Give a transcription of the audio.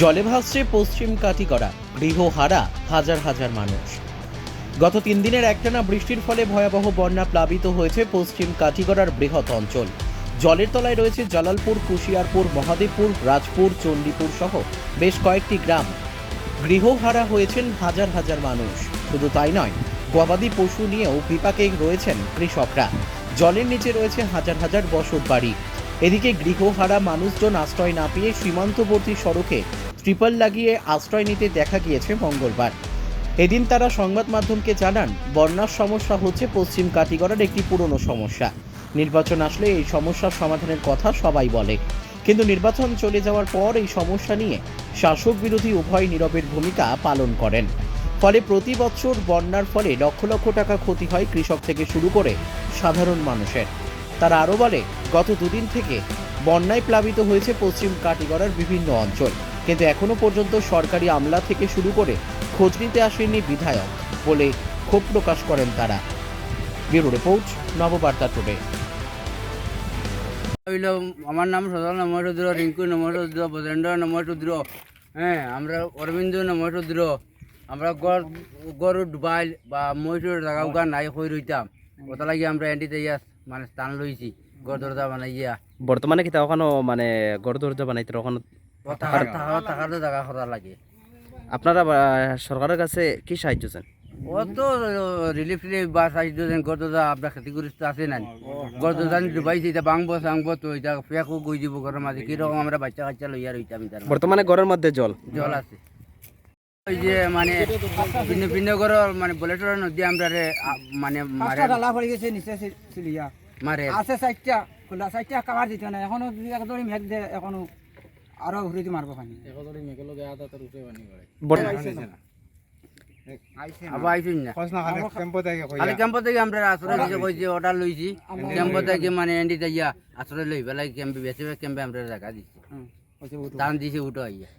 জলে ভাসছে পশ্চিম কাটিগড়া, গৃহহারা হাজার হাজার মানুষ। গত 3 দিনের একটানা বৃষ্টির ফলে ভয়াবহ বন্যা প্লাবিত হয়েছে পশ্চিম কাটিগড়ার বৃহৎ অঞ্চল। জলের তলায় রয়েছে জালালপুর, কুশিয়ারপুর, মহাদেবপুর, রাজপুর, চণ্ডীপুর সহ বেশ কয়েকটি গ্রাম। গৃহহারা হয়েছেন হাজার হাজার মানুষ। শুধু তাই নয়, গবাদি পশু নিয়েও বিপাকে রয়েছেন কৃষকরা। জলের নিচে রয়েছে হাজার হাজার বসত বাড়ি। এদিকে গৃহহারা মানুষজন আশ্রয় না পেয়ে সীমান্তবর্তী সড়কে ট্রিপল লাগিয়ে আশ্রয় নিতে দেখা গিয়েছে মঙ্গলবার। এদিন তারা সংবাদ মাধ্যমকে জানান, বন্যার সমস্যা হচ্ছে পশ্চিম কাটিগড়ার একটি পুরনো সমস্যা। নির্বাচন আসলে এই সমস্যার সমাধানের কথা সবাই বলে, কিন্তু নির্বাচন চলে যাওয়ার পর এই সমস্যা নিয়ে শাসক বিরোধী উভয় নীরবের ভূমিকা পালন করেন। ফলে প্রতি বছর বন্যার ফলে লক্ষ লক্ষ টাকা ক্ষতি হয় কৃষক থেকে শুরু করে সাধারণ মানুষের। তারা আরও বলে, গত দুদিন থেকে বন্যায় প্লাবিত হয়েছে পশ্চিম কাটিগড়ার বিভিন্ন অঞ্চল, কিন্তু এখনো পর্যন্ত সরকারি আমলা থেকে শুরু করে খোঁজ নিতে আসেনি বিধায়ক বলে ক্ষোভ প্রকাশ করেন তারা। Bureau report, Nababarta today. আমার নাম সদল নমরুদ্র, রিঙ্কু নমরুদ্র, বজেন্দ্র নমরুদ্র। হ্যাঁ, আমরা অরবিন্দ নমরুদ্র। আমরা গরু ডুবাইল বা মহিষের জায়গা উগা নাই হয়ে রইতাম, ওটা লাগি আমরা এন্টিতে মানে স্থান লইছি গড় দরজা বানাইয়া। বর্তমানে কি ওখানে মানে গড় দরজা বানাইতে ওখানে থাকার জায়গা করা লাগে। আপনারা সরকারের কাছে কি সাহায্য চান? ও তো রিলিফ বা সাহায্য দেন। গড় দরজা আপনার ক্ষতিগ্রস্ত আছে না, গড় দরজা ডুবাইছি, এটা ভাঙবো সাংবো তো এটা ফেঁকও গই দিব ঘরের মাঝে। কিরকম আমরা বাচ্চা কাচ্চা লইয়া রইতাম। বর্তমানে ঘরের মধ্যে জল আছে ওই যে মানে ভিন্ন ভিন্ন করে মানে বলেটর নদী আমরা মানে মারে ডালা পড়ে গেছে নিচে সিলিয়া মারে আছে চারটা খোলা, চারটা কামার দিতে না এখনো যদি একদম মেঘ দে এখনো আরো ঘুরে মারবো পানি। আবার আইসুন না খালি ক্যাম্প থেকে আমরা আশ্রয় নিতে কইছি, অর্ডার লইছি। ক্যাম্প থেকে মানে এন্ডি যাইয়া আশ্রয় লই বেলায় ক্যাম্পে বেশিরভাগ ক্যাম্পে আমরা জায়গা দিচ্ছি, দান দিছি উঠো আইয়া।